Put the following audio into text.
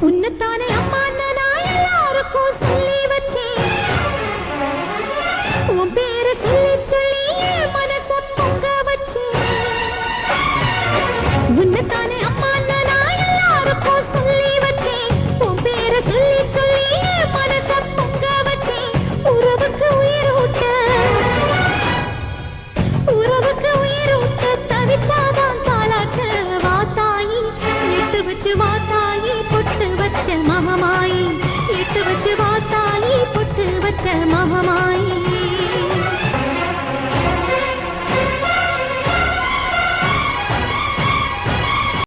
உன்னத்தானே அம்மா நான் எல்லாருக்கும் சொல்லி வச்சேன் உன் பேரை சொல்லி சொல்லி மனச பொங்க வச்சேன் உன்னத்தானே அம்மா நான் எல்லாருக்கும் சொல்லி வச்சேன் உன் பேரை சொல்லி சொல்லி மனச பொங்க வச்சேன் உறவுக்கு உயிரூட்ட தவிச்சாதான் தாலாட்டு வாத்தாயி எட்டு வச்சு வாத்தாயி பொட்டு வச்ச மகமாயி எட்டு வச்சு வாத்தாயி பொட்டு வச்ச மகமாயி